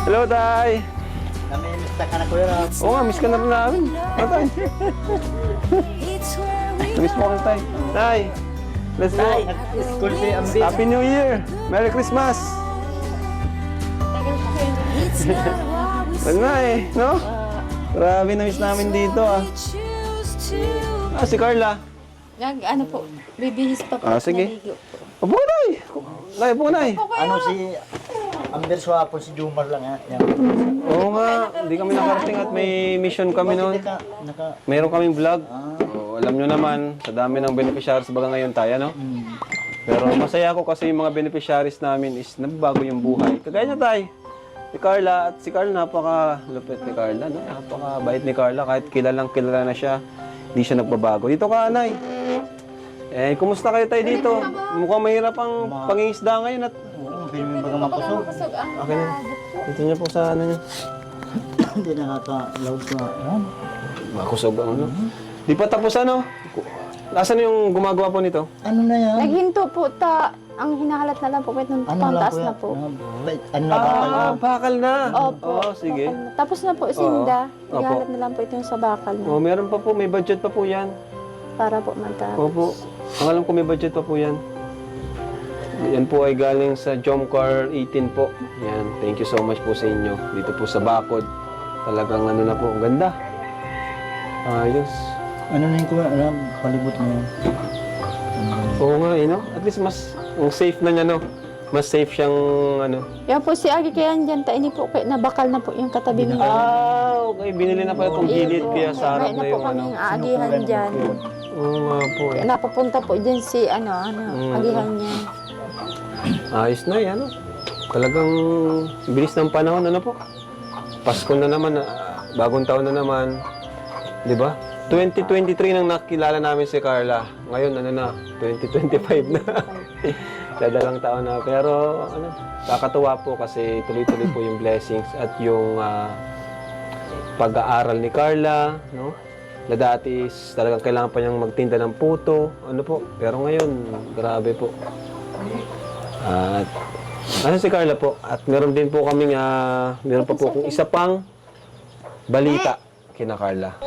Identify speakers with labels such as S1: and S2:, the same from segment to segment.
S1: Hello, Tay!
S2: Nami-miss ka na Kuya Rob.
S1: Oo nga, miss ka na rin namin. Ano, Tay? Miss mo kami, Tay. Tay! Let's go!
S2: Tay, school si Ambi.
S1: Happy New Year! Merry Christmas! Wala na eh, no? Grabe na miss namin dito ah. Ah, si Carla.
S3: Ano po, bibihis pa po.
S1: Sige.
S3: Naligo po.
S1: Upo ka, Tay! Tay, upo ka, Tay!
S2: Ano si Amber Swapo, si Jumar lang ha. Yan.
S1: Oo nga, hindi kami nakarating at may mission kami noon. Mayroon kaming vlog. Oh, alam nyo naman, sa dami ng beneficiaries baga ngayon tayo, no? Pero masaya ako kasi yung mga beneficiaries namin is nababago yung buhay. Kagaya niya, Tay. Si Carla, at si Carla napaka-lupit ni Carla, no? Napaka-bait ni Carla, kahit kilala na siya, hindi siya nagbabago. Dito ka, Nay. Eh, kumusta kayo tayo dito? Mukhang mahirap ang pangingisda ngayon at...
S2: Oo, film yung baga mapasok.
S1: Okay na. Dito niya po sa ano niya.
S2: Hindi nakaka-loud ko. Yan.
S1: Makusog ang ano. Di pa tapos ano? Nasaan yung gumagawa po nito?
S2: Ano na yan?
S3: Naghinto po ang hinahalat na lang po kahit nung
S2: Ano lang
S3: pantaas
S2: Kuya?
S3: na po.
S2: Ano na bakal na?
S1: Bakal na.
S3: Opo.
S1: Oo, sige.
S3: Tapos na po sinda.
S1: Opo.
S3: Hinahalat na lang po ito yung sa bakal na.
S1: Oh, meron pa po, may budget pa po yan.
S3: Para po matapos.
S1: Opo. Ang alam ko may budget pa po yan. Yan po ay galing sa Jomcar 18 po. Yan, thank you so much po sa inyo. Dito po sa Bacod. Talagang ano na po, ang ganda. Ayos.
S2: Ano na yung Kuya? Ano, palibot mo yan.
S1: Oo nga, no? At least mas ang safe na niya, no? Mas safe siyang, ano.
S3: Yan po si Agi kaya dyan, ini po kaya nabakal na po yung katabi niya.
S1: Okay. Binili na pa itong gilid, kaya sa harap na yung, ano.
S3: Kaya na po kaming aagihan dyan.
S1: Oo nga po, eh.
S3: Kaya napapunta po dyan si, agihan niya.
S1: Ayos na, ano? Talagang bilis ng panahon, ano po? Pasko na naman, bagong taon na naman. Di ba? 2023 nang nakilala namin si Carla. Ngayon, ano na, 2025 na. Dadalang taon na. Pero, ano, kakatuwa po kasi tuloy-tuloy po yung blessings at yung pag-aaral ni Carla, no? Na dati is talagang kailangan pa niyang magtinda ng puto, ano po. Pero ngayon, grabe po. At, ano si Carla po? At meron din po kaming, meron pa po kung isa pang balita kina Carla.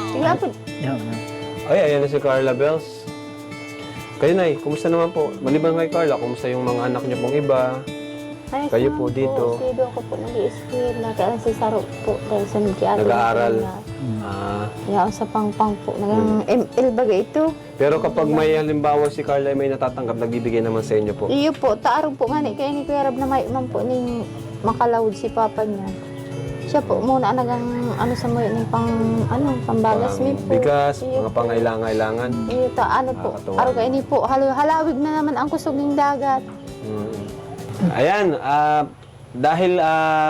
S3: Kaya po,
S2: Yan.
S1: Ay, ayan na si Carla Bells. Kayo, Nay, kumusta naman po? Maliban kay Carla, kumusta yung mga anak niyo pong iba?
S3: ayos
S1: Kayo
S3: naman
S1: po dito.
S3: Si Doco po nag-i-school. Si Saro po dahil sa nag-aaral.
S1: Nag-aaral.
S3: Kaya sa pangpang po. ML baga ito.
S1: Pero kapag may halimbawa si Carla may natatanggap, nagbibigay naman sa inyo po.
S3: Iyo po, taarong po nga ni kaya ni Kuya Rab na may man po ning makalawod si Papa niya. Siya po muna nagang sa mo ng pambagas mi po.
S1: Bigas,
S3: Iyo
S1: mga
S3: po.
S1: pangailangan.
S3: Iyo po.
S1: Nakakatuwa.
S3: Araw kayo ni po, halawig na naman ang kusog ng dagat.
S1: Ayan, dahil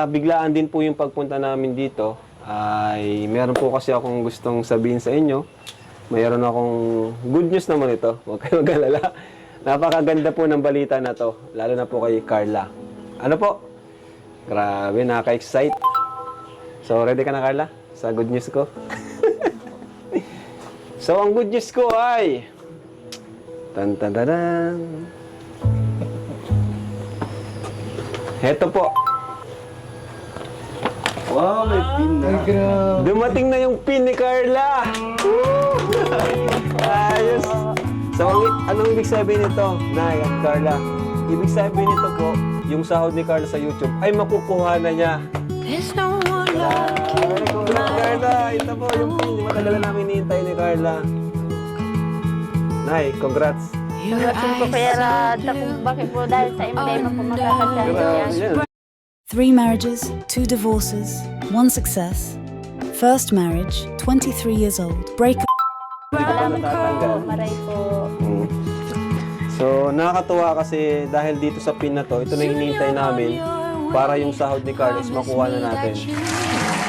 S1: biglaan din po yung pagpunta namin dito, ay meron po kasi akong gustong sabihin sa inyo. Mayroon akong good news naman ito. Huwag kayong mag-alala. Napakaganda po ng balita na to, lalo na po kay Carla. Ano po? Grabe, nakaka-excite. So, ready ka na, Carla? Sa good news ko? So, ang good news ko ay... Tan-tan-taran. Heto po.
S2: Wow, may pin na.
S1: Dumating na yung pin ni Carla. Woo! Ayos. So, anong ibig sabihin nito, Nay at Carla? Ibig sabihin nito po, yung sahod ni Carla sa YouTube ay makukuha na niya.
S4: There's no one like
S1: Ay, congrats, Carla. Ito po yung pin. Yung matagal na namin hinihintay ni Carla. Nay, congrats.
S4: your
S3: Ko
S4: eyes.
S3: kaya kung bakit po dahil sa imo dahil po
S1: Yan.
S5: 3 marriages, 2 divorces, 1 success. First marriage, 23 years old. Breakup.
S3: Salamat po, maray po.
S1: So, nakakatuwa kasi dahil dito sa pin na to, ito na yung hinihintay namin para yung sahod ni Carla is makuha na natin.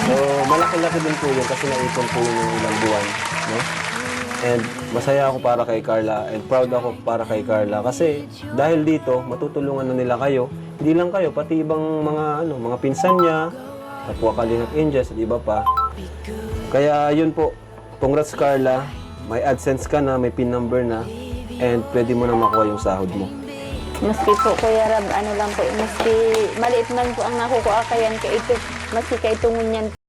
S1: So, malaki-laki din po yun kasi naipon po yun ng ilang buwan. No? And masaya ako para kay Carla and proud ako para kay Carla kasi dahil dito, matutulungan na nila kayo. Hindi lang kayo, pati ibang mga pinsan niya, kapwa Kalingap Angels at iba pa. Kaya yun po, congrats Carla, may AdSense ka na, may PIN number na, and pwede mo na makuha yung sahod mo.
S3: Maski po, Kuya Rab, ano lang po, maski maliit man po ang nakukuha kayan, kay ito, maski kay tungon yan